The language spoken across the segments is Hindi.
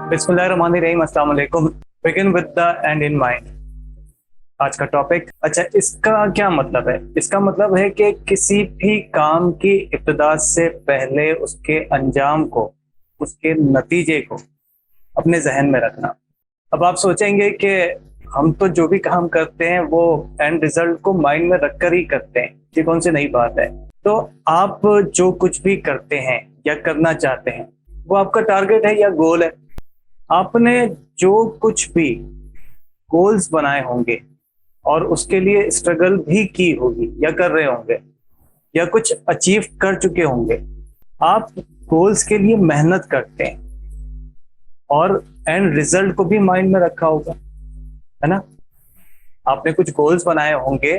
बिस्मिल्लाहिर्रहमानिर्रहीम, अस्सलाम वालेकुम। Begin with the and in mind. आज का टॉपिक। अच्छा, इसका क्या मतलब है? इसका मतलब है कि किसी भी काम की इब्तिदा से पहले उसके अंजाम को, उसके नतीजे को अपने जहन में रखना। अब आप सोचेंगे कि हम तो जो भी काम करते हैं वो एंड रिजल्ट को माइंड में रखकर ही करते हैं। ये कौन सी नई बात है? तो आप जो कुछ भी करते हैं या करना चाहते हैं वो आपका टारगेट है या गोल है। आपने जो कुछ भी गोल्स बनाए होंगे और उसके लिए स्ट्रगल भी की होगी या कर रहे होंगे या कुछ अचीव कर चुके होंगे, आप गोल्स के लिए मेहनत करते हैं और एंड रिजल्ट को भी माइंड में रखा होगा, है ना। आपने कुछ गोल्स बनाए होंगे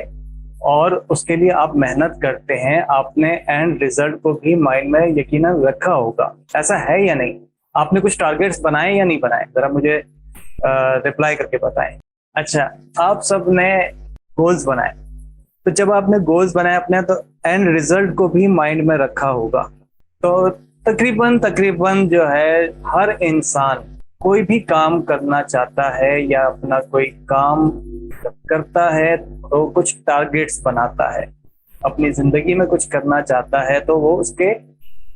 और उसके लिए आप मेहनत करते हैं, आपने एंड रिजल्ट को भी माइंड में यकीनन रखा होगा। ऐसा है या नहीं? आपने कुछ टारगेट्स बनाए या नहीं बनाए? जरा मुझे रिप्लाई करके बताएं। अच्छा, आप सब ने गोल्स बनाए, तो जब आपने गोल्स बनाए अपने, तो एंड रिजल्ट को भी माइंड में रखा होगा। तो तकरीबन तकरीबन जो है हर इंसान कोई भी काम करना चाहता है या अपना कोई काम करता है तो कुछ टारगेट्स बनाता है। अपनी जिंदगी में कुछ करना चाहता है तो वो उसके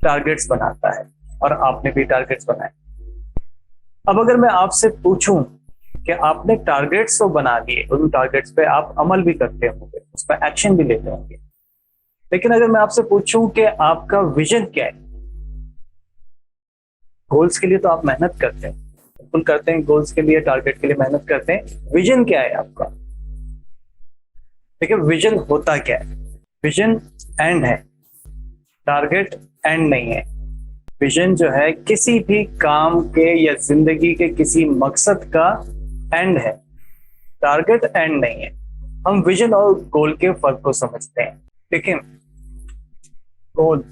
टारगेट्स बनाता है, और आपने भी टारगेट्स बनाए। अब अगर मैं आपसे पूछूं कि आपने टारगेट्स तो बना लिए, उन टारगेट्स पे आप अमल भी करते होंगे, उस पर एक्शन भी लेते होंगे, लेकिन अगर मैं आपसे पूछूं कि आपका विजन क्या है? गोल्स के लिए तो आप मेहनत करते हैं, बिल्कुल करते हैं, गोल्स के लिए, टारगेट के लिए मेहनत करते हैं। विजन क्या है आपका? देखिए, विजन होता क्या है? विजन एंड है, टारगेट एंड नहीं है। विजन जो है किसी भी काम के या जिंदगी के किसी मकसद का एंड है, टारगेट एंड नहीं है। हम विजन और गोल के फर्क को समझते हैं। देखिए, गोल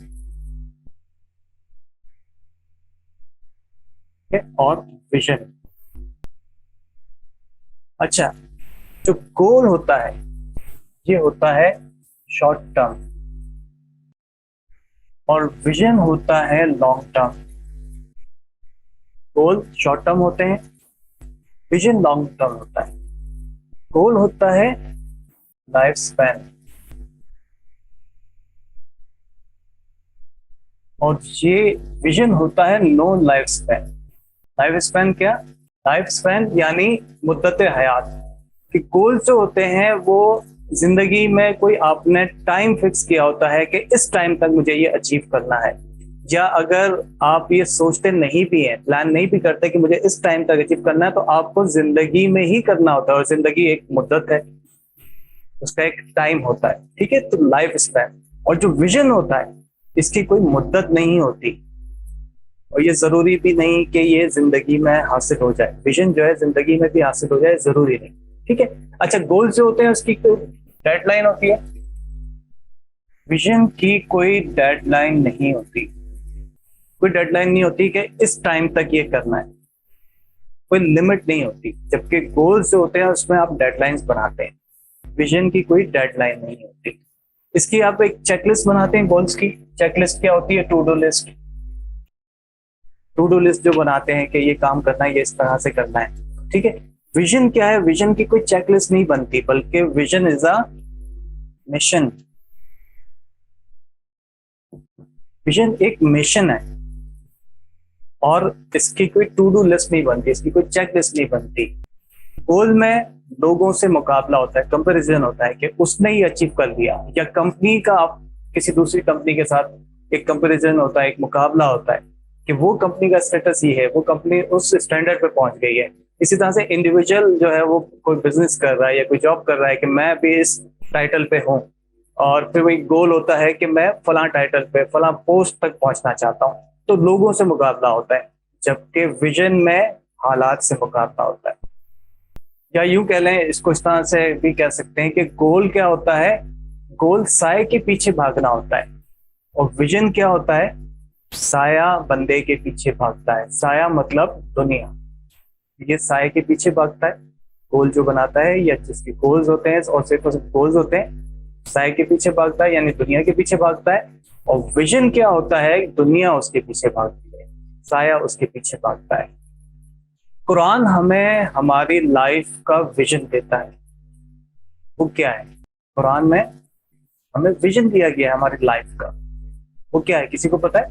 और विजन। अच्छा, जो गोल होता है ये होता है शॉर्ट टर्म, और विजन होता है लॉन्ग टर्म। गोल शॉर्ट टर्म होते हैं, विजन लॉन्ग टर्म होता है। गोल होता है लाइफ स्पैन, और ये विजन होता है no life span. Life span क्या? लाइफ स्पैन यानी मुद्दत हयात। कि गोल जो होते हैं वो जिंदगी में कोई आपने टाइम फिक्स किया होता है कि इस टाइम तक मुझे ये अचीव करना है। या अगर आप ये सोचते नहीं भी हैं, प्लान नहीं भी करते कि मुझे इस टाइम तक अचीव करना है, तो आपको जिंदगी में ही करना होता है, और जिंदगी एक मुद्दत है, उसका एक टाइम होता है। ठीक है, तो लाइफ स्पैन। और जो विजन होता है इसकी कोई मुद्दत नहीं होती, और ये जरूरी भी नहीं कि ये जिंदगी में हासिल हो जाए। विजन जो है जिंदगी में भी हासिल हो जाए, जरूरी नहीं। ठीक है। अच्छा, गोल जो होते हैं उसकी कोई डेडलाइन होती है? विजन की कोई डेडलाइन नहीं होती। कोई डेडलाइन नहीं होती कि इस टाइम तक ये करना है, कोई लिमिट नहीं होती। जबकि गोल्स जो होते हैं उसमें आप डेडलाइंस बनाते हैं, विजन की कोई डेडलाइन नहीं होती। इसकी आप एक चेकलिस्ट बनाते हैं। गोल्स की चेकलिस्ट क्या होती है? To do list. To do list जो बनाते हैं कि ये काम करना है, ये इस तरह से करना है। ठीक है। विजन क्या है? विजन की कोई चेकलिस्ट नहीं बनती, बल्कि vision is a mission. Vision एक मिशन है, और इसकी कोई टू डू लिस्ट नहीं बनती, इसकी कोई चेक लिस्ट नहीं बनती। गोल में लोगों से मुकाबला होता है, कंपैरिजन होता है कि उसने ही अचीव कर लिया, या कंपनी का आप किसी दूसरी कंपनी के साथ एक कंपैरिजन होता है, एक मुकाबला होता है कि वो कंपनी का स्टेटस ही है, वो कंपनी उस स्टैंडर्ड पे पहुंच गई है। इसी तरह से इंडिविजुअल जो है वो कोई बिजनेस कर रहा है या कोई जॉब कर रहा है कि मैं भी इस टाइटल पे हूँ, और फिर वही गोल होता है कि मैं फलां टाइटल पे, फलां पोस्ट तक पहुंचना चाहता हूँ। तो लोगों से मुकाबला होता है, जबकि विजन में हालात से मुकाबला होता है। या यूं कह लें, इसको इस तरह से भी कह सकते हैं कि गोल क्या होता है? गोल साए के पीछे भागना होता है, और विजन क्या होता है? साया बंदे के पीछे भागता है। साया मतलब दुनिया, ये साए के पीछे भागता है। गोल जो बनाता है या जिसके गोल्स होते हैं और सिर्फ गोल्स होते हैं, साए के पीछे भागता है, यानी दुनिया के पीछे भागता है। और विजन क्या होता है? दुनिया उसके पीछे भागती है, साया उसके पीछे भागता है। कुरान हमें हमारी लाइफ का विजन देता है। वो क्या है? कुरान में हमें विजन दिया गया है हमारी लाइफ का। वो क्या है, किसी को पता है?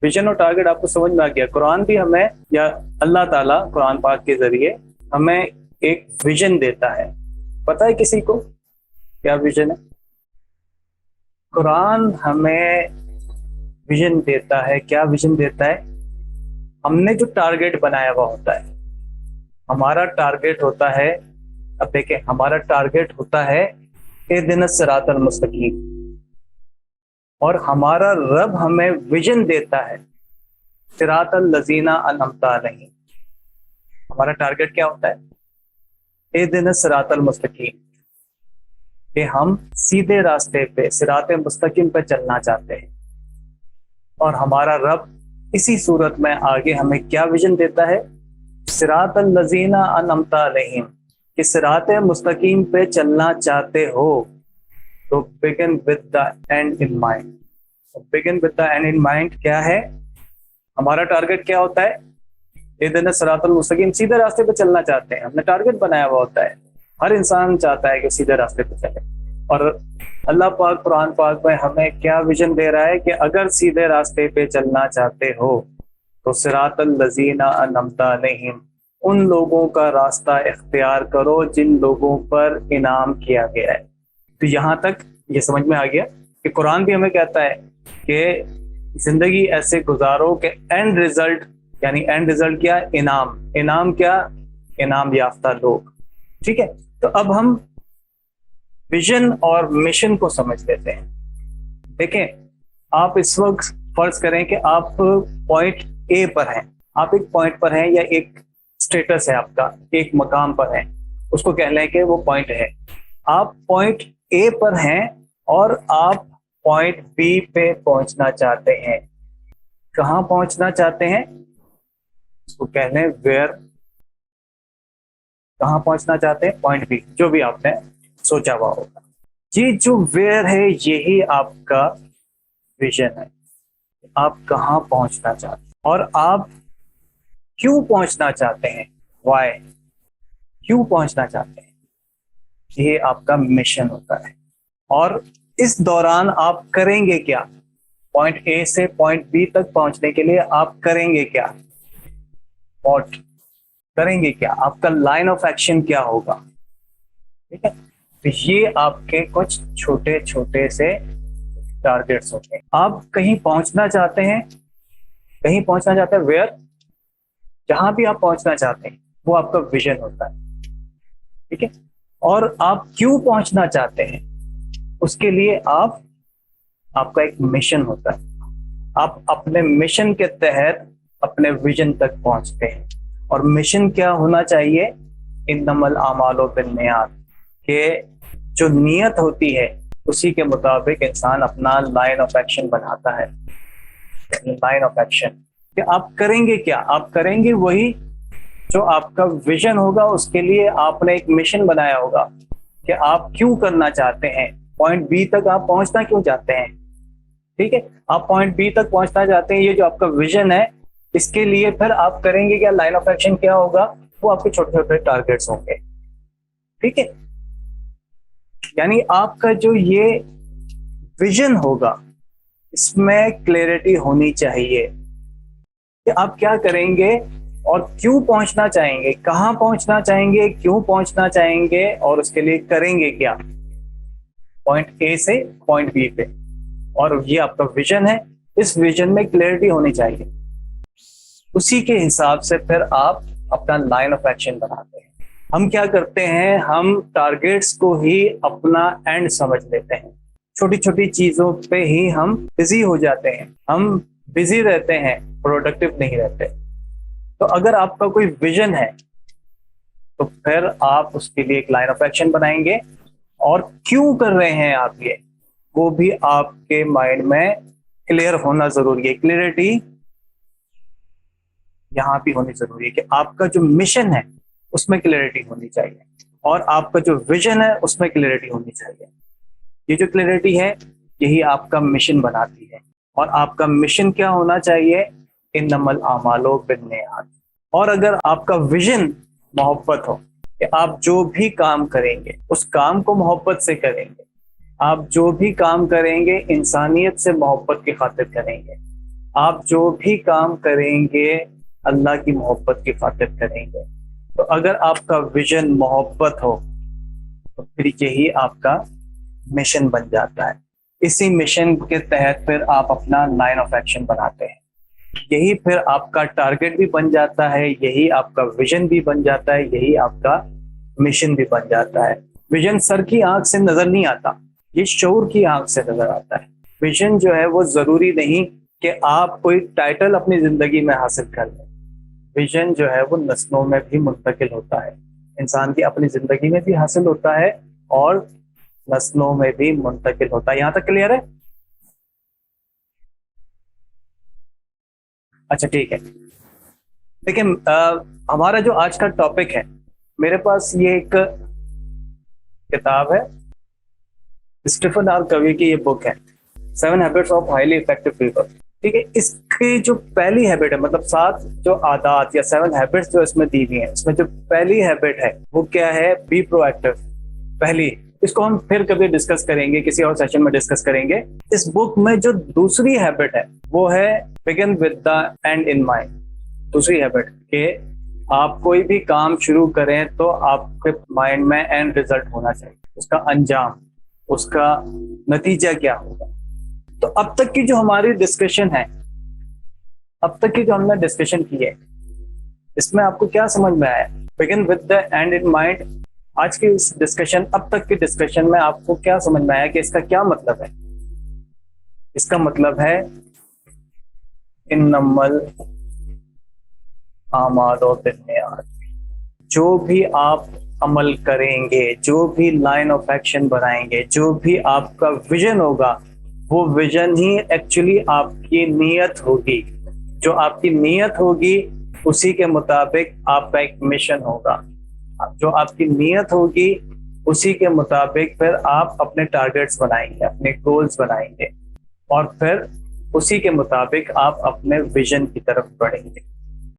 विजन और टारगेट आपको समझ में आ गया। कुरान भी हमें, या अल्लाह ताला कुरान पाक के जरिए हमें एक विजन देता है। पता है किसी को क्या विजन है? कुरान हमें विजन देता है। क्या विजन देता है? हमने जो टारगेट बनाया हुआ होता है, हमारा टारगेट होता है, अब देखें, हमारा टारगेट होता है इहदिनस सिरातल मुस्तकीम, और हमारा रब हमें विजन देता है सिरातल लजीना अनअमता अलैहिम। हमारा टारगेट क्या होता है? इहदिनस सिरातल मुस्तकीम, कि हम सीधे रास्ते पे सिराते मुस्तकीम पे चलना चाहते हैं। और हमारा रब इसी सूरत में आगे हमें क्या विजन देता है? सिरातल लजीना अनअमता अलैहिम, कि सिराते मुस्तकीम पे चलना चाहते हो तो begin with the and in mind. Begin with the and in mind क्या है? हमारा टारगेट क्या होता है? इहदिनस सिरातल मुस्तकीम, सीधे रास्ते पे चलना चाहते हैं। हमने टारगेट बनाया हुआ होता है। हर इंसान चाहता है कि सीधे रास्ते पे चले। और अल्लाह पाक कुरान पाक में हमें क्या विजन दे रहा है कि अगर सीधे रास्ते पे चलना चाहते हो तो सिरातल लजीना अनअमता अलैहिम, उन लोगों का रास्ता इख्तियार करो जिन लोगों पर इनाम किया गया है। तो यहाँ तक ये समझ में आ गया कि कुरान भी हमें कहता है कि जिंदगी ऐसे गुजारो कि एंड रिजल्ट, यानी एंड रिजल्ट क्या? इनाम। इनाम क्या? इनाम याफ्ता लोग। ठीक है, तो अब हम विजन और मिशन को समझ लेते हैं। देखें, आप इस वक्त फर्ज करें कि आप पॉइंट ए पर हैं। आप एक पॉइंट पर हैं, या एक स्टेटस है आपका, एक मकाम पर है, उसको कह लें कि वो पॉइंट है। आप पॉइंट ए पर हैं और आप पॉइंट बी पे पहुंचना चाहते हैं। कहाँ पहुंचना चाहते हैं? उसको कह लें वेयर। कहाँ पहुंचना चाहते हैं? पॉइंट बी, जो भी आपने सोचा हुआ होगा। ये जो वेयर है, यही आपका विजन है। आप कहाँ पहुंचना चाहते हैं और आप क्यों पहुंचना चाहते हैं, वाई, क्यों पहुंचना चाहते हैं, ये आपका मिशन होता है। और इस दौरान आप करेंगे क्या? पॉइंट ए से पॉइंट बी तक पहुंचने के लिए आप करेंगे क्या? व्हाट करेंगे क्या? आपका लाइन ऑफ एक्शन क्या होगा? ठीक है, तो ये आपके कुछ छोटे छोटे से टारगेट्स होते हैं। आप कहीं पहुंचना चाहते हैं, कहीं पहुंचना चाहते हैं, वेयर, जहां भी आप पहुंचना चाहते हैं वो आपका विजन होता है। ठीक है, और आप क्यों पहुंचना चाहते हैं, उसके लिए आपका एक मिशन होता है। आप अपने मिशन के तहत अपने विजन तक पहुंचते हैं। और मिशन क्या होना चाहिए? इन्नमल आमालु बिन्नियात, के जो नियत होती है उसी के मुताबिक इंसान अपना लाइन ऑफ एक्शन बनाता है। लाइन ऑफ एक्शन कि आप करेंगे क्या? आप करेंगे वही जो आपका विजन होगा। उसके लिए आपने एक मिशन बनाया होगा कि आप क्यों करना चाहते हैं, पॉइंट बी तक आप पहुंचना क्यों चाहते हैं। ठीक है, आप पॉइंट बी तक पहुंचना चाहते हैं, ये जो आपका विजन है, इसके लिए फिर आप करेंगे क्या? लाइन ऑफ एक्शन क्या होगा? वो आपके छोटे छोटे टारगेट्स होंगे। ठीक है, यानी आपका जो ये विजन होगा, इसमें क्लैरिटी होनी चाहिए कि आप क्या करेंगे और क्यों पहुंचना चाहेंगे, कहां पहुंचना चाहेंगे, क्यों पहुंचना चाहेंगे, और उसके लिए करेंगे क्या पॉइंट ए से पॉइंट बी पे। और ये आपका विजन है, इस विजन में क्लैरिटी होनी चाहिए। उसी के हिसाब से फिर आप अपना लाइन ऑफ एक्शन बनाते हैं। हम क्या करते हैं? हम टारगेट्स को ही अपना एंड समझ लेते हैं। छोटी छोटी चीजों पे ही हम बिजी हो जाते हैं। हम बिजी रहते हैं, प्रोडक्टिव नहीं रहते। तो अगर आपका कोई विजन है तो फिर आप उसके लिए एक लाइन ऑफ एक्शन बनाएंगे, और क्यों कर रहे हैं आप ये, वो भी आपके माइंड में क्लियर होना जरूरी है। क्लियरिटी यहां भी होनी जरूरी है कि आपका जो मिशन है उसमें क्लियरिटी होनी चाहिए, और आपका जो विजन है उसमें क्लियरिटी होनी चाहिए। ये जो क्लियरिटी है, यही आपका मिशन बनाती है। और आपका मिशन क्या होना चाहिए? इन्नमल आमालु बिन्नियात, और अगर आपका विजन मोहब्बत हो कि आप जो भी काम करेंगे उस काम को मोहब्बत से करेंगे, आप जो भी काम करेंगे इंसानियत से मोहब्बत की खातिर करेंगे, आप जो भी काम करेंगे अल्लाह की मोहब्बत की खातिर करेंगे, तो अगर आपका विजन मोहब्बत हो तो फिर यही आपका मिशन बन जाता है। इसी मिशन के तहत फिर आप अपना लाइन ऑफ एक्शन बनाते हैं, यही फिर आपका टारगेट भी बन जाता है, यही आपका विजन भी बन जाता है, यही आपका मिशन भी बन जाता है। विजन सर की आंख से नजर नहीं आता, ये शऊर की आंख से नजर आता है। विजन जो है वो जरूरी नहीं कि आप कोई टाइटल अपनी जिंदगी में हासिल कर लें, विजन जो है वो नस्लों में भी मुंतकिल होता है, इंसान की अपनी जिंदगी में भी हासिल होता है और नस्लों में भी मुंतकिल होता है। यहां तक क्लियर है? अच्छा ठीक है। लेकिन हमारा जो आज का टॉपिक है, मेरे पास ये एक किताब है, स्टीफन आर कवी की ये बुक है, 7 habits of highly effective people. ठीक है, इसकी जो पहली हैबिट है, मतलब 7 जो आदत या 7 हैबिट्स जो इसमें दी हुई है, इसमें जो पहली हैबिट है वो क्या है? Be proactive. पहली, इसको हम फिर कभी डिस्कस करेंगे, किसी और सेशन में डिस्कस करेंगे। इस बुक में जो दूसरी हैबिट है वो है begin with the and in mind. दूसरी हैबिट के आप कोई भी काम शुरू करें तो आपके माइंड में एंड रिजल्ट होना चाहिए, उसका अंजाम, उसका नतीजा क्या होगा। तो अब तक की जो हमारी डिस्कशन है, अब तक की जो हमने डिस्कशन की है, इसमें आपको क्या समझ में आया? Begin with the and in mind, आज की इस डिस्कशन, अब तक की डिस्कशन में आपको क्या समझ में आया कि इसका क्या मतलब है? इसका मतलब है इन्नमल आमालो बिन्नियात। जो भी आप अमल करेंगे, जो भी लाइन ऑफ एक्शन बनाएंगे, जो भी आपका विजन होगा, वो विजन ही एक्चुअली आपकी नीयत होगी। जो आपकी नीयत होगी उसी के मुताबिक आपका एक मिशन होगा। जो आपकी नीयत होगी उसी के मुताबिक फिर आप अपने टारगेट्स बनाएंगे, अपने गोल्स बनाएंगे, और फिर उसी के मुताबिक आप अपने विजन की तरफ बढ़ेंगे।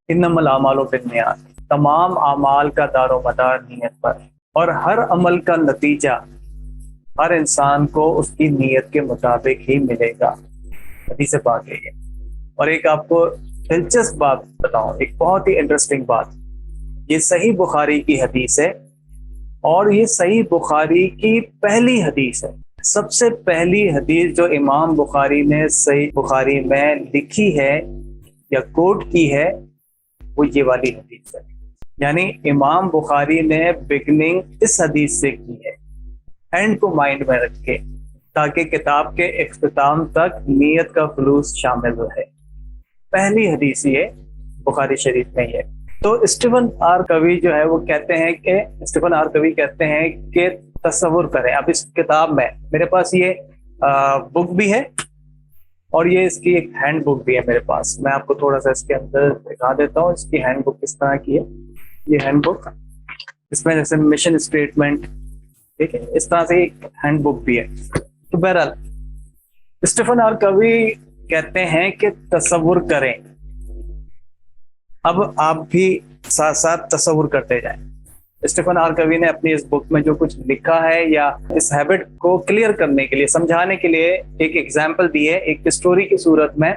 इन्नमल आमालो बिन्नियात, तमाम अमाल का दारो मदार नीयत पर, और हर अमल का नतीजा हर इंसान को उसकी नीयत के मुताबिक ही मिलेगा। हदीस पाक है। और एक आपको दिलचस्प बात बताऊं, एक बहुत ही इंटरेस्टिंग बात, ये सही बुखारी की हदीस है, और ये सही बुखारी की पहली हदीस है। सबसे पहली हदीस जो इमाम बुखारी ने सही बुखारी में लिखी है या कोट की है, वो ये वाली हदीस है। यानी इमाम बुखारी ने बिगनिंग इस हदीस से की है, एंड को माइंड में रख के, ताकि किताब के इख्तिताम तक नीयत का खुलूस शामिल रहे। पहली हदीस ये बुखारी शरीफ में है। तो स्टीफन आर कवी जो है वो कहते हैं कि, स्टीफन आर कवी कहते हैं कि तसव्वुर करें। अब इस किताब में मेरे पास ये बुक भी है और ये इसकी एक हैंड बुक भी है मेरे पास। मैं आपको थोड़ा सा इसके अंदर दिखा देता हूँ इसकी हैंड बुक किस तरह की है। ये हैंड बुक, इसमें जैसे मिशन स्टेटमेंट, ठीक है, इस तरह से एक हैंड बुक भी है। तो बहरहाल स्टीफन आर कवी कहते हैं कि तसव्वुर करें। अब आप भी साथ साथ तसव्वुर करते जाएं। स्टीफन आर कवी ने अपनी इस बुक में जो कुछ लिखा है, या इस हैबिट को क्लियर करने के लिए, समझाने के लिए एक एग्जाम्पल दी है, एक स्टोरी की सूरत में।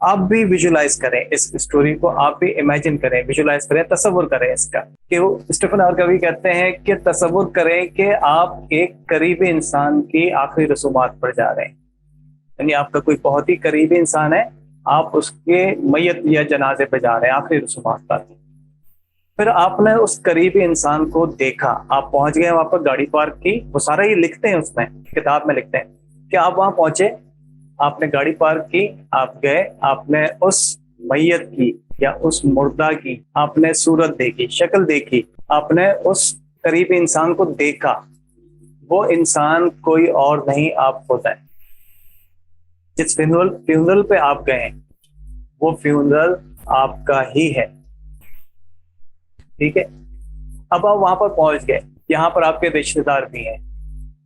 आप भी विजुलाइज करें इस स्टोरी को, आप भी इमेजिन करें, विजुलाइज करें, तसव्वुर करें इसका। कि वो स्टीफन आर कवी कहते हैं कि तसव्वुर करें कि आप एक करीबी इंसान की आखिरी रसूमात पर जा रहे हैं। यानी आपका कोई बहुत ही करीबी इंसान है, आप उसके मैयत या जनाजे पे जा रहे हैं, आखिरी रसूमात पर। फिर आपने उस करीबी इंसान को देखा, आप पहुंच गए वहां पर, गाड़ी पार्क की, वो सारा ये लिखते हैं उसमें, किताब में लिखते हैं कि आप वहां पहुंचे, आपने गाड़ी पार्क की, आप गए, आपने उस मैयत की या उस मुर्दा की आपने सूरत देखी, शक्ल देखी, आपने उस करीबी इंसान को देखा। वो इंसान कोई और नहीं, आप खुद है। जिस फ्यूनरल पे आप गए वो फ्यूनरल आपका ही है, ठीक है। अब आप वहां पर पहुंच गए, यहाँ पर आपके रिश्तेदार भी हैं,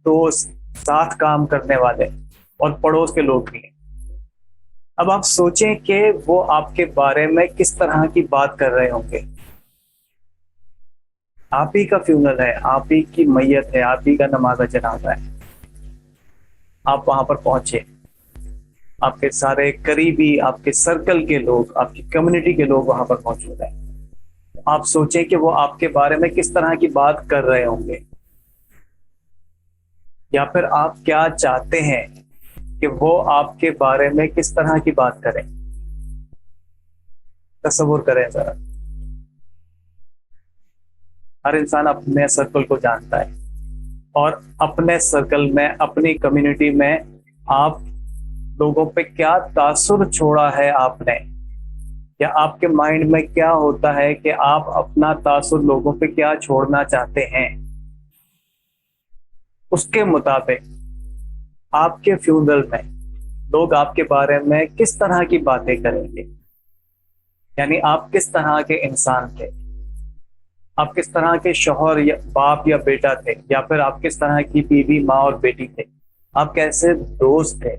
दोस्त, साथ काम करने वाले और पड़ोस के लोग भी हैं। अब आप सोचें कि वो आपके बारे में किस तरह की बात कर रहे होंगे। आप ही का फ्यूनरल है, आप ही की मैयत है, आप ही का नमाज़ जनाजा है, आप वहां पर पहुंचे, आपके सारे करीबी, आपके सर्कल के लोग, आपकी कम्युनिटी के लोग वहां पर मौजूद हैं। आप सोचें कि वो आपके बारे में किस तरह की बात कर रहे होंगे, या फिर आप क्या चाहते हैं कि वो आपके बारे में किस तरह की बात करें। तसव्वुर करें जरा। हर इंसान अपने सर्कल को जानता है, और अपने सर्कल में, अपनी कम्युनिटी में आप लोगों पे क्या तासुर छोड़ा है आपने, या आपके माइंड में क्या होता है कि आप अपना तासुर लोगों पे क्या छोड़ना चाहते हैं, उसके मुताबिक आपके फ्यूनरल में लोग आपके बारे में किस तरह की बातें करेंगे। यानी आप किस तरह के इंसान थे, आप किस तरह के शौहर या बाप या बेटा थे, या फिर आप किस तरह की बीवी, माँ और बेटी थे, आप कैसे दोस्त थे।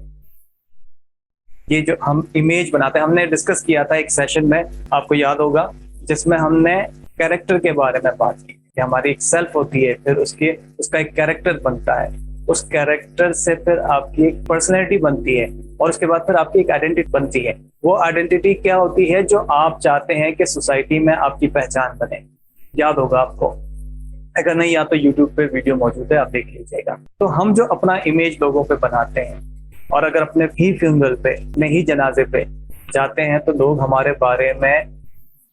ये जो हम इमेज बनाते हैं, हमने डिस्कस किया था एक सेशन में, आपको याद होगा, जिसमें हमने कैरेक्टर के बारे में बात की कि हमारी एक सेल्फ होती है, फिर उसका एक कैरेक्टर बनता है, उस कैरेक्टर से फिर आपकी एक पर्सनैलिटी बनती है, और उसके बाद फिर आपकी एक आइडेंटिटी बनती है। वो आइडेंटिटी क्या होती है जो आप चाहते हैं कि सोसाइटी में आपकी पहचान बने। याद होगा आपको, अगर नहीं या तो यूट्यूब पे वीडियो मौजूद है, आप देख लीजिएगा। तो हम जो अपना इमेज लोगों पे बनाते हैं, और अगर अपने ही फ्यूनरल पे, अपने ही जनाजे पे जाते हैं, तो लोग हमारे बारे में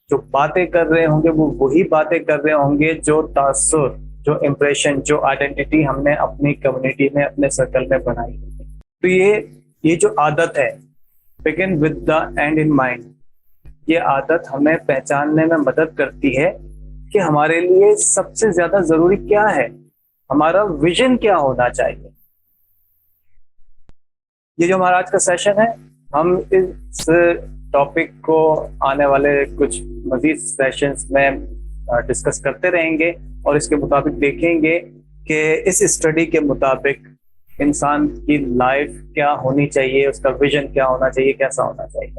जो बातें कर रहे होंगे वो वही बातें कर रहे होंगे जो तासुर, जो इम्प्रेशन, जो आइडेंटिटी हमने अपनी कम्युनिटी में, अपने सर्कल में बनाई होगी। तो ये जो आदत है, begin with the and in mind, ये आदत हमें पहचानने में मदद करती है कि हमारे लिए सबसे ज्यादा जरूरी क्या है, हमारा विजन क्या होना चाहिए। ये जो हमारा आज का सेशन है, हम इस टॉपिक को आने वाले कुछ मजीद सेशंस में डिस्कस करते रहेंगे, और इसके मुताबिक देखेंगे कि इस स्टडी के मुताबिक इंसान की लाइफ क्या होनी चाहिए, उसका विजन क्या होना चाहिए, कैसा होना चाहिए।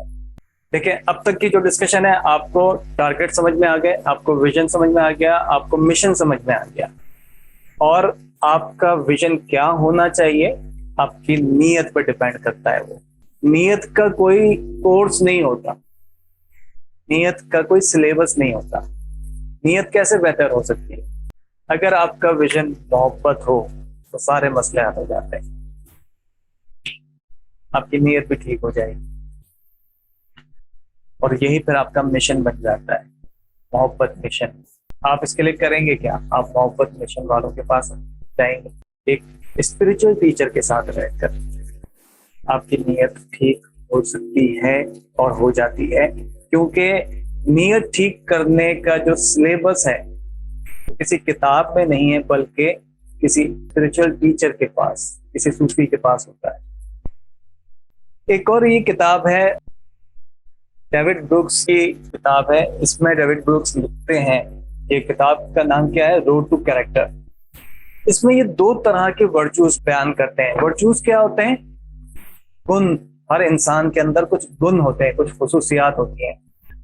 देखिए, अब तक की जो डिस्कशन है, आपको टारगेट समझ में आ गए, आपको विजन समझ में आ गया, आपको मिशन समझ में आ गया, और आपका विजन क्या होना चाहिए आपकी नीयत पर डिपेंड करता है। वो नीयत का कोई कोर्स नहीं होता, नीयत का कोई सिलेबस नहीं होता। नीयत कैसे बेहतर हो सकती है? अगर आपका विजन मोहब्बत हो तो सारे मसले हल हो जाते हैं, आपकी नीयत भी ठीक हो जाएगी, और यही फिर आपका मिशन बन जाता है, मोहब्बत मिशन। आप इसके लिए करेंगे क्या? आप मोहब्बत मिशन वालों के पास जाएंगे, एक स्पिरिचुअल टीचर के साथ रहकर आपकी नीयत ठीक हो सकती है और हो जाती है, क्योंकि नीयत ठीक करने का जो सिलेबस है किसी किताब में नहीं है, बल्कि किसी स्पिरिचुअल टीचर के पास, किसी सूफी के पास होता है। एक और ये किताब है, डेविड ब्रूक्स की किताब है। इसमें डेविड ब्रूक्स लिखते हैं, ये किताब का नाम क्या है? Road to character. इसमें ये दो तरह के वर्चूज बयान करते हैं। वर्चूज क्या होते हैं? गुण। हर इंसान के अंदर कुछ गुण होते हैं, कुछ खुसूसियात होती हैं,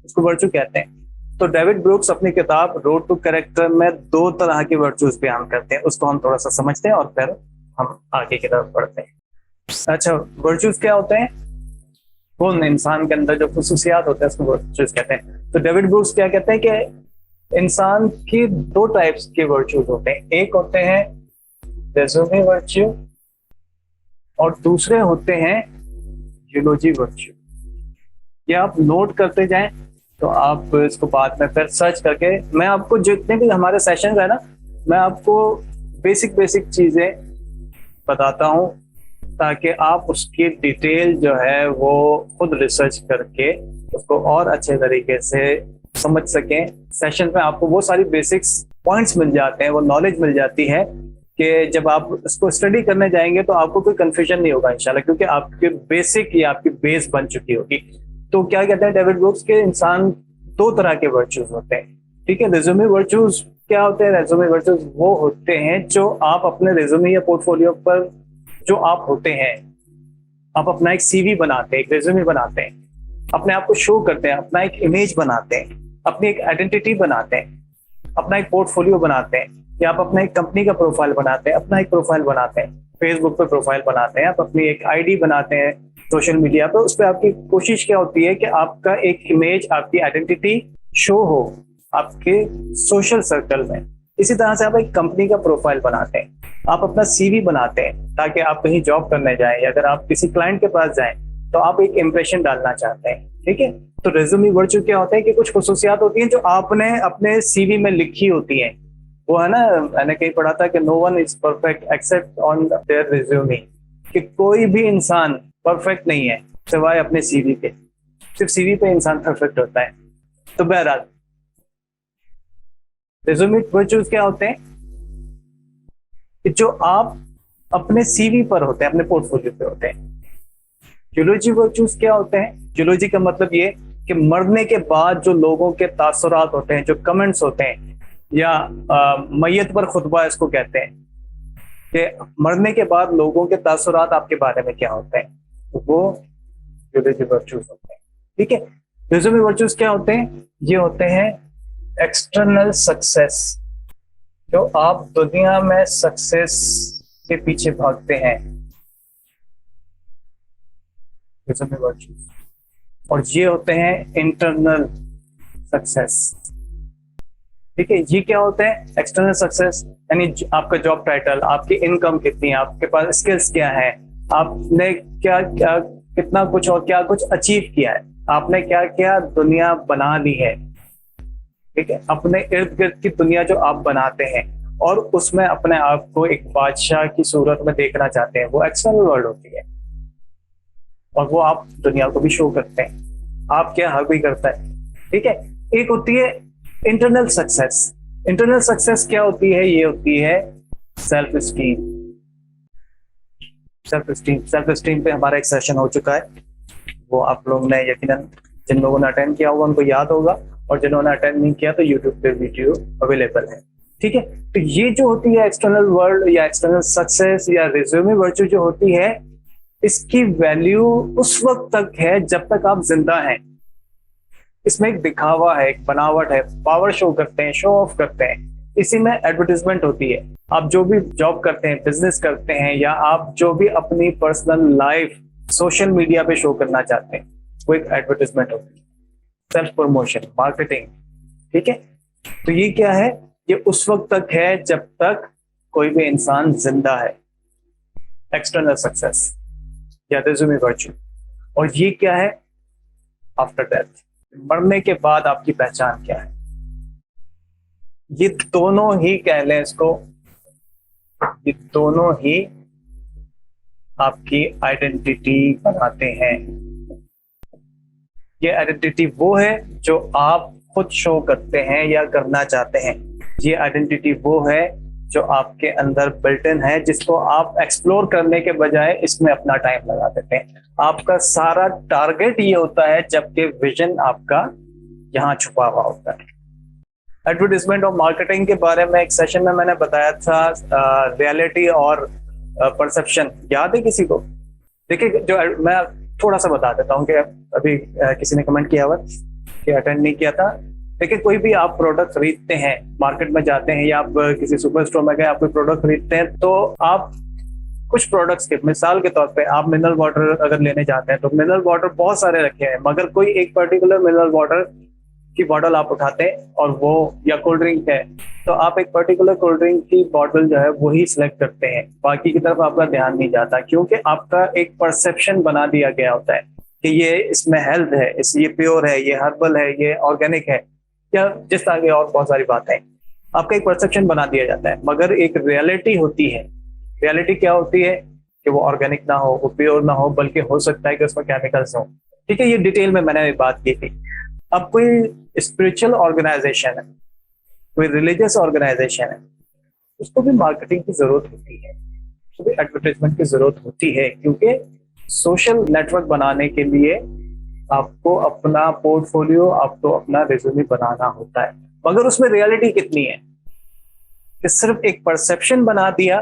उसको वर्चू कहते हैं। तो डेविड ब्रूक्स अपनी किताब रोड टू कैरेक्टर में दो तरह के वर्चूज बयान करते हैं। उसको हम थोड़ा सा समझते हैं और फिर हम आगे की तरफ बढ़ते हैं। अच्छा, वर्चूज क्या होते हैं? गुण, इंसान के अंदर जो खुसूसियात होते हैं उसको वर्चूज कहते हैं। तो डेविड ब्रूक्स क्या कहते हैं कि इंसान की दो टाइप्स के वर्चूज होते हैं। एक होते हैं रेज्यूमे वर्च्यू, और दूसरे होते हैं यूलोजी वर्च्यू। ये आप नोट करते जाएं, तो आप इसको बाद में फिर सर्च करके, मैं आपको जितने भी हमारे सेशन है ना, मैं आपको बेसिक चीजें बताता हूं, ताकि आप उसकी डिटेल जो है वो खुद रिसर्च करके उसको और अच्छे तरीके से समझ सकें। सेशन में आपको वो सारी बेसिक्स पॉइंट्स मिल जाते हैं, वो नॉलेज मिल जाती है कि जब आप इसको स्टडी करने जाएंगे तो आपको कोई कंफ्यूजन नहीं होगा इंशाल्लाह, क्योंकि आपके बेसिक या आपकी बेस बन चुकी होगी। तो क्या कहते हैं डेविड ब्रूक्स के, इंसान दो तरह के वर्चूज होते हैं, ठीक है। रेज्यूमे वर्चूज क्या होते हैं? रेज्यूमे वर्चूज वो होते हैं जो आप अपने रेज्यूमे या पोर्टफोलियो पर जो आप होते हैं, आप अपना एक सीवी बनाते हैं, एक रेज्यूमे बनाते हैं, अपने आप को शो करते हैं, अपना एक इमेज बनाते हैं, अपनी एक आइडेंटिटी बनाते हैं, अपना एक पोर्टफोलियो बनाते हैं, या आप अपना एक कंपनी का प्रोफाइल बनाते हैं, अपना एक प्रोफाइल बनाते हैं, फेसबुक पे प्रोफाइल बनाते हैं, आप अपनी एक आईडी बनाते हैं सोशल मीडिया पे। उस पर आपकी कोशिश क्या होती है कि आपका एक इमेज, आपकी आइडेंटिटी शो हो आपके सोशल सर्कल में। इसी तरह से आप एक कंपनी का प्रोफाइल बनाते हैं, आप अपना सीवी बनाते हैं ताकि आप कहीं जॉब करने जाएं या अगर आप किसी क्लाइंट के पास जाएं तो आप एक इंप्रेशन डालना चाहते हैं, ठीक है। तो रेज्यूमे वर्चू क्या होता है कि कुछ खसूसियात होती हैं जो आपने अपने सीवी में लिखी होती हैं। वो है ना, मैंने कहीं पढ़ा था कि no one is perfect except on their resume, कि कोई भी इंसान परफेक्ट नहीं है सिवाय अपने सीवी पे। सिर्फ सीवी पे इंसान परफेक्ट होता है। तो बहरहाल रेज्यूमे वर्चूज क्या होते हैं कि जो आप अपने सीवी पर होते हैं, अपने पोर्टफोलियो पे होते हैं। यूलॉजी वर्चूज क्या होते हैं? यूलॉजी का मतलब ये कि मरने के बाद जो लोगों के तासुरात होते हैं, जो कमेंट्स होते हैं, या मैयत पर खुतबा इसको कहते हैं, कि मरने के बाद लोगों के तासुरात आपके बारे में क्या होते हैं, तो वो यूलॉजी वर्चूज होते हैं, ठीक है। रिज्यूमे वर्चूज क्या होते हैं? ये होते हैं एक्सटर्नल सक्सेस, जो आप दुनिया में सक्सेस के पीछे भागते हैं, रिज्यूमे वर्चूज। और ये होते हैं इंटरनल सक्सेस, ठीक है। ये क्या होते हैं? एक्सटर्नल सक्सेस यानी आपका जॉब टाइटल, आपकी इनकम कितनी है, आपके पास स्किल्स क्या है, आपने क्या क्या कितना कुछ और क्या कुछ अचीव किया है, आपने क्या क्या दुनिया बना ली है, ठीक है। अपने इर्द गिर्द की दुनिया जो आप बनाते हैं और उसमें अपने आप को एक बादशाह की सूरत में देखना चाहते हैं, वो एक्सटर्नल वर्ल्ड होती है। और वो आप दुनिया को भी शो करते हैं, आप क्या हर कोई करता है, ठीक है। एक होती है इंटरनल सक्सेस। इंटरनल सक्सेस क्या होती है? ये होती है सेल्फ स्टीम। सेल्फ स्टीम पे हमारा एक सेशन हो चुका है, वो आप लोगों ने यकीनन, जिन लोगों ने अटेंड किया होगा उनको याद होगा, और जिन्होंने अटेंड नहीं किया तो यूट्यूब पे वीडियो अवेलेबल है, ठीक है। तो ये जो होती है एक्सटर्नल वर्ल्ड या एक्सटर्नल सक्सेस या रिज्यूमे वर्चू जो होती है, इसकी वैल्यू उस वक्त तक है जब तक आप जिंदा हैं। इसमें एक दिखावा है, एक बनावट है, पावर शो करते हैं, शो ऑफ करते हैं। इसी में एडवर्टीजमेंट होती है। आप जो भी जॉब करते हैं, बिजनेस करते हैं, या आप जो भी अपनी पर्सनल लाइफ सोशल मीडिया पे शो करना चाहते हैं, वो एक एडवर्टीजमेंट होती है, सेल्फ प्रमोशन, मार्केटिंग, ठीक है। तो ये क्या है? ये उस वक्त तक है जब तक कोई भी इंसान जिंदा है, एक्सटर्नल सक्सेस या रिज्यूमे वर्चू। और ये क्या है? आफ्टर डेथ, मरने के बाद आपकी पहचान क्या है। ये दोनों ही कह लें इसको, ये दोनों ही आपकी आइडेंटिटी बनाते हैं। ये आइडेंटिटी वो है जो आप खुद शो करते हैं या करना चाहते हैं। ये आइडेंटिटी वो है जो आपके अंदर बिल्ट इन है, जिसको आप एक्सप्लोर करने के बजाय इसमें अपना टाइम लगा देते हैं। आपका सारा टारगेट ये होता है, जबकि विजन आपका यहाँ छुपा हुआ होता है। एडवर्टीजमेंट और मार्केटिंग के बारे में एक सेशन में मैंने बताया था, रियलिटी और परसेप्शन, याद है किसी को? देखिए, जो मैं थोड़ा सा बता देता हूँ कि अभी किसी ने कमेंट किया हुआ कि अटेंड नहीं किया था। देखिए, कोई भी आप प्रोडक्ट खरीदते हैं, मार्केट में जाते हैं या आप किसी सुपर स्टोर में गए, आप कोई प्रोडक्ट खरीदते हैं, तो आप कुछ प्रोडक्ट्स के, मिसाल के तौर पे आप मिनरल वाटर अगर लेने जाते हैं तो मिनरल वाटर बहुत सारे रखे हैं, मगर कोई एक पर्टिकुलर मिनरल वाटर की बॉटल आप उठाते हैं और वो, या कोल्ड ड्रिंक है तो आप एक पर्टिकुलर कोल्ड ड्रिंक की बॉटल जो है वही सिलेक्ट करते हैं, बाकी की तरफ आपका ध्यान नहीं जाता, क्योंकि आपका एक परसेप्शन बना दिया गया होता है कि ये इसमें हेल्थ है, ये प्योर है, ये हर्बल है, ये ऑर्गेनिक है, या जिस तरह की और बहुत सारी बातें, आपका एक परसेप्शन बना दिया जाता है। मगर एक रियलिटी होती है। रियलिटी क्या होती है? कि वो ऑर्गेनिक ना हो, वो प्योर ना हो, बल्कि हो सकता है कि उसमें केमिकल्स हो, ठीक है। ये डिटेल में मैंने बात की थी। अब कोई स्पिरिचुअल ऑर्गेनाइजेशन है, कोई रिलीजियस ऑर्गेनाइजेशन है, उसको भी मार्केटिंग की जरूरत होती है, उसको भी एडवर्टाइजमेंट की जरूरत होती है, क्योंकि सोशल नेटवर्क बनाने के लिए आपको अपना पोर्टफोलियो, आपको अपना रिज्यूमे बनाना होता है। मगर उसमें रियलिटी कितनी है? कि सिर्फ एक परसेप्शन बना दिया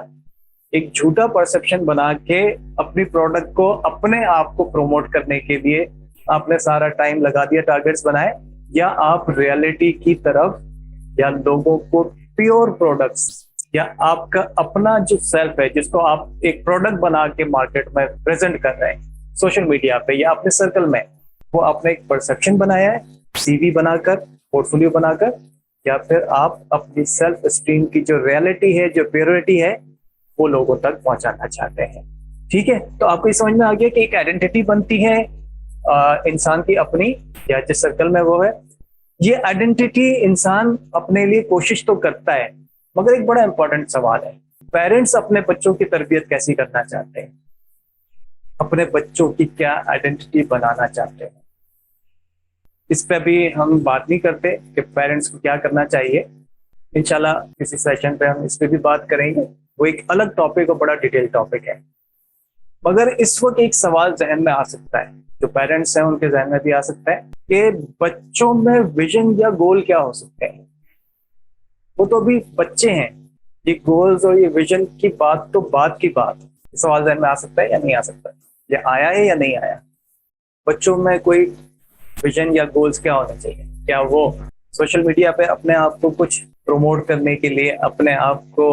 एक झूठा परसेप्शन बना के अपनी प्रोडक्ट को, अपने आप को प्रमोट करने के लिए आपने सारा टाइम लगा दिया, टारगेट्स बनाए, या आप रियलिटी की तरफ, या लोगों को प्योर प्रोडक्ट्स या आपका अपना जो सेल्फ है जिसको आप एक प्रोडक्ट बना के मार्केट में प्रेजेंट कर रहे हैं सोशल मीडिया पे या अपने सर्कल में, वो आपने एक परसेप्शन बनाया है, सीवी बनाकर, पोर्टफोलियो बनाकर, या फिर आप अपनी सेल्फ स्टीम की जो रियलिटी है, जो प्योरिटी है, वो लोगों तक पहुंचाना चाहते हैं। ठीक है, तो आपको ये समझ में आ गया कि एक आइडेंटिटी बनती है इंसान की अपनी, या जिस सर्कल में वो है। ये आइडेंटिटी इंसान अपने लिए कोशिश तो करता है, मगर एक बड़ा इंपॉर्टेंट सवाल है, पेरेंट्स अपने बच्चों की तरबियत कैसी करना चाहते हैं, अपने बच्चों की क्या आइडेंटिटी बनाना चाहते हैं। इस पे भी हम बात नहीं करते कि पेरेंट्स को क्या करना चाहिए। इंशाल्लाह किसी सेशन पे हम इस पे भी बात करेंगे, वो एक अलग टॉपिक और बड़ा डिटेल टॉपिक है। मगर इस वक्त एक सवाल जहन में आ सकता है, जो पेरेंट्स हैं उनके जहन में भी आ सकता है कि बच्चों में विजन या गोल क्या हो सकते हैं। वो तो अभी बच्चे हैं, ये गोल्स और ये विजन की बात तो बात की बात। सवाल जहन में आ सकता है या नहीं आ सकता, ये आया है या नहीं आया। बच्चों में कोई विजन या गोल्स क्या होने चाहिए? क्या वो सोशल मीडिया पे अपने आप को कुछ प्रमोट करने के लिए, अपने आप को,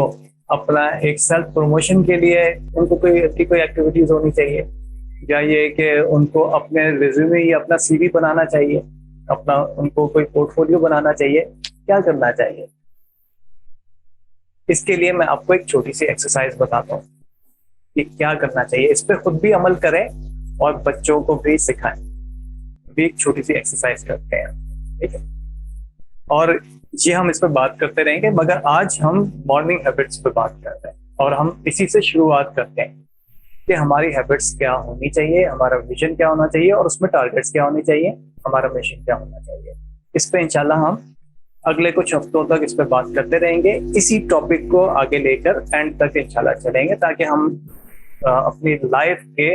अपना एक सेल्फ प्रमोशन के लिए उनको कोई एक्टिविटीज होनी चाहिए, या ये कि उनको अपने रिज्यूमे या अपना सीवी बनाना चाहिए, अपना उनको कोई पोर्टफोलियो बनाना चाहिए, क्या करना चाहिए? इसके लिए मैं आपको एक छोटी सी एक्सरसाइज बताता हूँ कि क्या करना चाहिए। इस पर खुद भी अमल करें और बच्चों को भी सिखाएं। भी एक छोटी सी एक्सरसाइज करते हैं, ठीक है? और ये हम इस पर बात करते रहेंगे, मगर आज हम मॉर्निंग हैबिट्स पे बात करते हैं और हम इसी से शुरुआत करते हैं कि हमारी हैबिट्स क्या होनी चाहिए, हमारा विजन क्या होना चाहिए और उसमें टारगेट्स क्या होने चाहिए, हमारा मिशन क्या होना चाहिए। इस पे इंशाल्लाह हम अगले कुछ हफ्तों तक इस पे बात करते रहेंगे। इसी टॉपिक को आगे लेकर एंड तक इंशाल्लाह चलेंगे, ताकि हम अपनी लाइफ के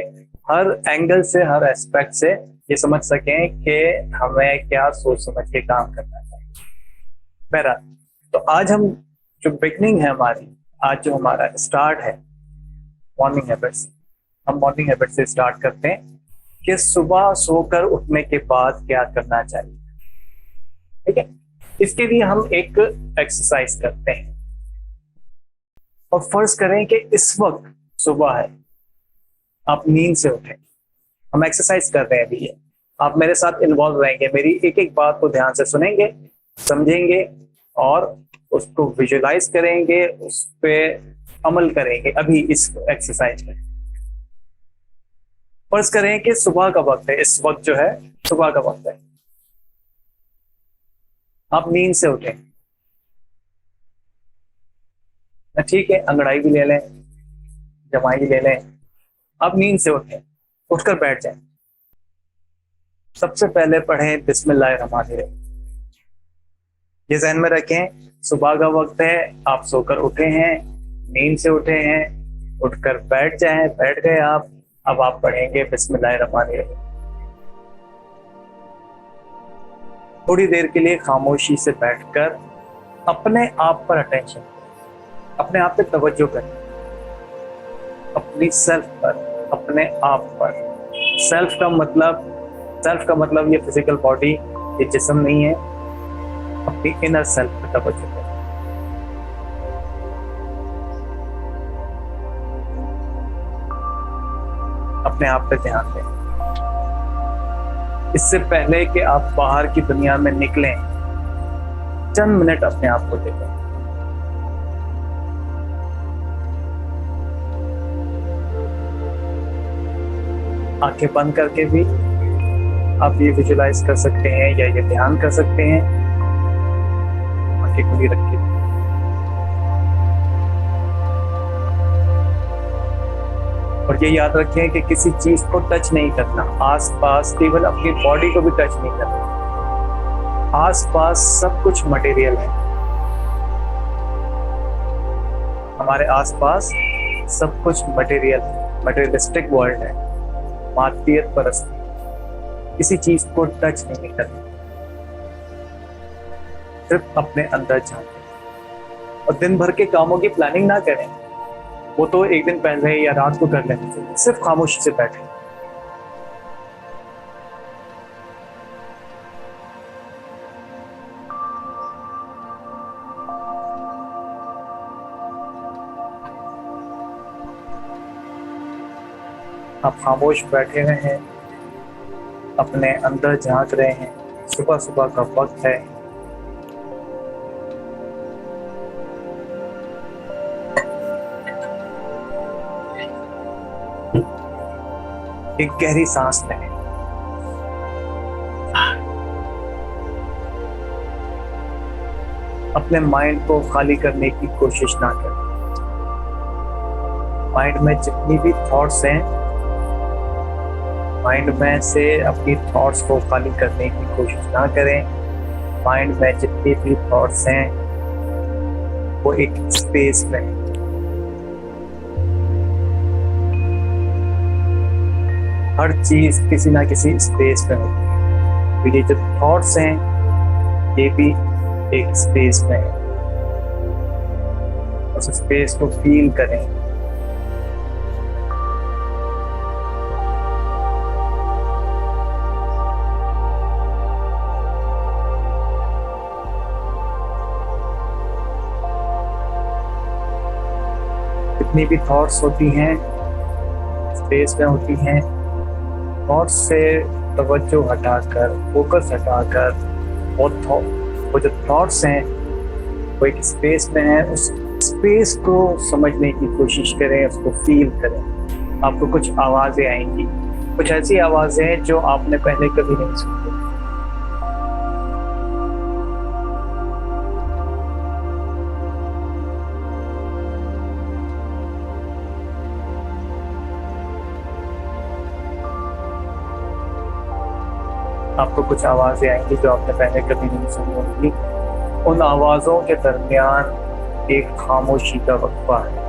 हर एंगल से, हर एस्पेक्ट से ये समझ सकें कि हमें क्या सोच समझ के काम करना चाहिए। बहरहाल, तो आज हम जो बिगनिंग है हमारी, आज जो हमारा स्टार्ट है मॉर्निंग हैबिट्स, हम मॉर्निंग हैबिट से स्टार्ट करते हैं कि सुबह सोकर उठने के बाद क्या करना चाहिए। ठीक है, इसके लिए हम एक एक्सरसाइज करते हैं। और फर्ज करें कि इस वक्त सुबह है, आप नींद से उठे, हम एक्सरसाइज कर रहे हैं अभी। आप मेरे साथ इन्वॉल्व रहेंगे, मेरी एक एक बात को ध्यान से सुनेंगे, समझेंगे और उसको विजुलाइज करेंगे, उस पर अमल करेंगे अभी इस एक्सरसाइज में। फर्ज करें कि सुबह का वक्त है, इस वक्त जो है सुबह का वक्त है, आप नींद से उठे। ठीक है, अंगड़ाई भी ले लें, जमाई भी ले लें। आप नींद से उठे, उठकर बैठ जाएं। सबसे पहले पढ़ें बिस्मिल्लाहिर्रहमानिर्रहीम। ये ज़हन में रखें, सुबह का वक्त है, आप सोकर उठे हैं, नींद से उठे हैं, उठकर बैठ जाएं, बैठ गए आप। अब आप पढ़ेंगे बिस्मिल्लाहिर्रहमानिर्रहीम। थोड़ी देर के लिए खामोशी से बैठकर अपने आप पर अटेंशन, अपने आप पे तवज्जो करें, अपनी सेल्फ पर, अपने आप पर। सेल्फ का मतलब ये फिजिकल बॉडी, ये जिस्म नहीं है। अपनी इनर सेल्फ पर तवज्जो करें। अपने आप पे ध्यान दें। इससे पहले कि आप बाहर की दुनिया में निकलें, चंद मिनट अपने आप को दें। आंखें बंद करके भी आप ये विजुलाइज कर सकते हैं या ये ध्यान कर सकते हैं, आंखें खुली रख के। और ये याद रखें कि किसी चीज को टच नहीं करना, आसपास, केवल अपनी बॉडी को भी टच नहीं करना। आसपास सब कुछ मटेरियल है, हमारे आसपास सब कुछ मटेरियल, मटेरियलिस्टिक वर्ल्ड है, मादियत परस्त। किसी चीज को टच नहीं करना, सिर्फ अपने अंदर झांकें। और दिन भर के कामों की प्लानिंग ना करें, वो तो एक दिन पहले या रात को कर लेते थे, सिर्फ खामोशी से बैठे। आप खामोश बैठे हुए हैं, अपने अंदर झांक रहे हैं। सुबह सुबह का वक्त है। एक गहरी सांस लें। अपने माइंड को खाली करने की कोशिश ना करें। माइंड में जितनी भी थॉट्स हैं, माइंड में से अपनी थॉट्स को खाली करने की कोशिश ना करें। माइंड में जितनी भी थॉट्स हैं वो एक स्पेस में, हर चीज किसी ना किसी स्पेस में होती है। तो ये जो थॉट्स हैं ये भी एक स्पेस में है। उस स्पेस को फील करें। जितनी भी थॉट्स होती हैं स्पेस में होती हैं, थॉट्स से तवज्जो हटाकर, फोकस हटाकर, वो जो थॉट्स हैं वो एक स्पेस में है। उस स्पेस को समझने की कोशिश करें, उसको फील करें। आपको कुछ आवाज़ें आएंगी, कुछ ऐसी आवाज़ें जो आपने पहले कभी नहीं सुनी। आपको कुछ आवाज़ें आएंगी जो आपने पहले कभी नहीं सुनी होंगी। उन आवाज़ों के दरमियान एक खामोशी का वक्फा है।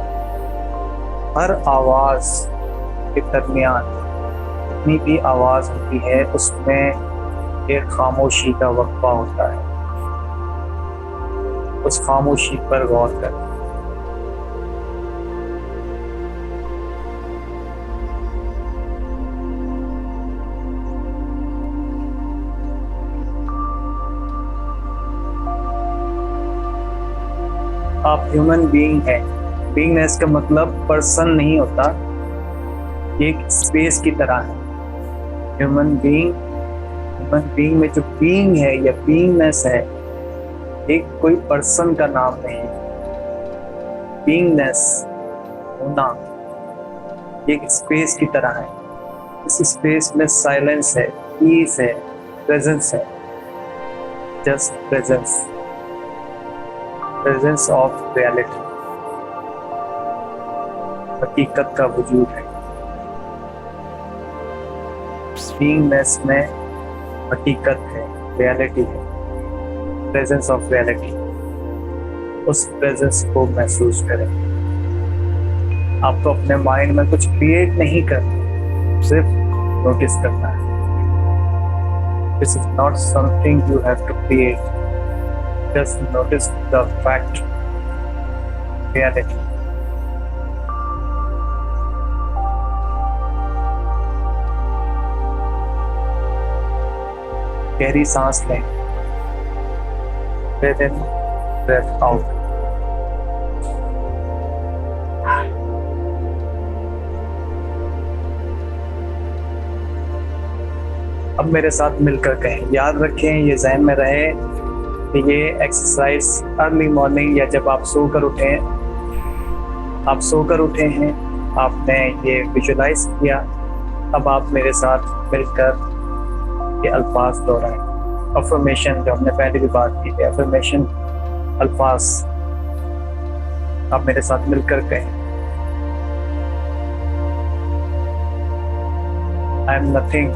हर आवाज़ के दरमियान जितनी भी आवाज़ होती है उसमें एक खामोशी का वक्फा होता है। उस खामोशी पर गौर करें। आप ह्यूमन बीइंग हैं। बीइंगनेस का मतलब पर्सन नहीं होता, एक स्पेस की तरह है। ह्यूमन बीइंग में जो बीइंग है या बीइंगनेस है, एक कोई पर्सन का नाम नहीं है। बीइंगनेस होना एक स्पेस की तरह है। इस स्पेस में साइलेंस है, पीस है, प्रेजेंस है। जस्ट प्रेजेंस ऑफ रियलिटी, हकीकत का वजूद है। बीइंगनेस में हकीकत है, रियलिटी है, प्रेजेंस ऑफ रियलिटी। उस प्रेजेंस को महसूस करें। आपको अपने माइंड में कुछ क्रिएट नहीं करना, सिर्फ नोटिस करना है। This is not something you have to create, just notice the fact, reality. गहरी सांस लें, breath in, breath out. अब मेरे साथ मिलकर कहें। याद रखें, ये ज़हन में रहे, ये एक्सरसाइज अर्ली मॉर्निंग या जब आप सोकर उठे हैं, आपने ये विजुलाइज किया। अब आप मेरे साथ मिलकर ये अल्फाज दोहराएं। अफर्मेशन जो हमने पहले भी बात की थी, अफर्मेशन अल्फाज आप मेरे साथ मिलकर कहें। I am nothing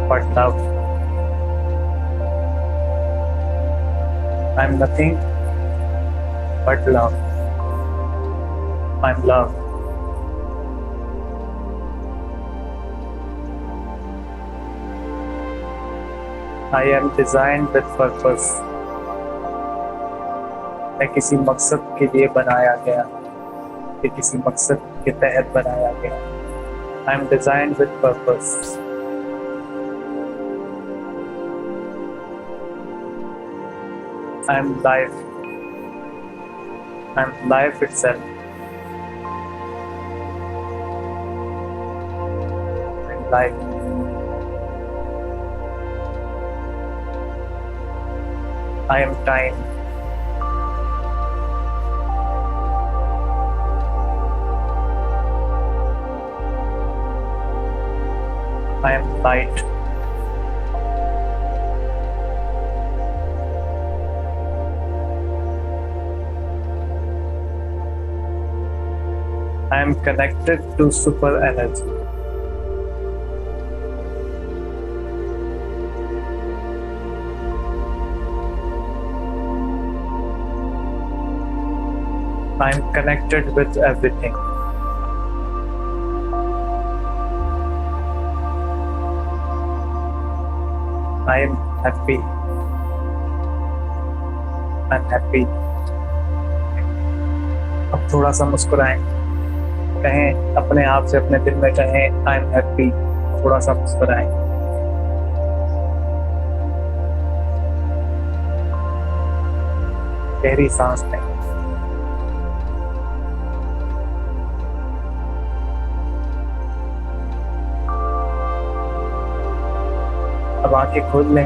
but love. I'm nothing but love. I'm love. I am designed with purpose. मैं किसी मकसद के लिए बनाया गया, के किसी मकसद के तहत बनाया गया। I am designed with purpose. I am life. I am life itself. I am life. I am time. I am light. I am connected to super energy. I am connected with everything. I am happy. I'm happy. अब थोड़ा सा मुस्कुराएं, कहें अपने आप से, अपने दिल में कहें I am happy। थोड़ा सा मुस्कुराएं। गहरी सांस लें। अब आंखें खोल लें।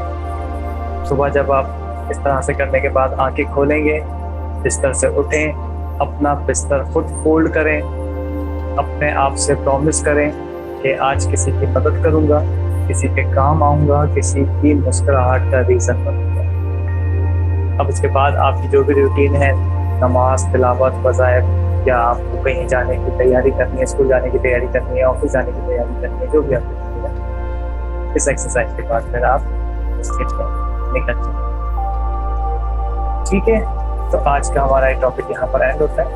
सुबह जब आप इस तरह से करने के बाद आंखें खोलेंगे, बिस्तर से उठें, अपना बिस्तर खुद फोल्ड करें, अपने आप से प्रॉमिस करें कि आज किसी की मदद करूंगा, किसी के काम आऊंगा, किसी की मुस्कुराहट का रीजन बनूंगा। अब इसके बाद आपकी जो भी रूटीन है, नमाज, तिलावत, वज़ाइफ, या आपको कहीं जाने की तैयारी करनी है, स्कूल जाने की तैयारी करनी है, ऑफिस जाने की तैयारी करनी है, जो भी आपको इस एक्सरसाइज के बाद फिर आप निकल जाए। ठीक है, तो आज का हमारा टॉपिक यहाँ पर एंड होता है।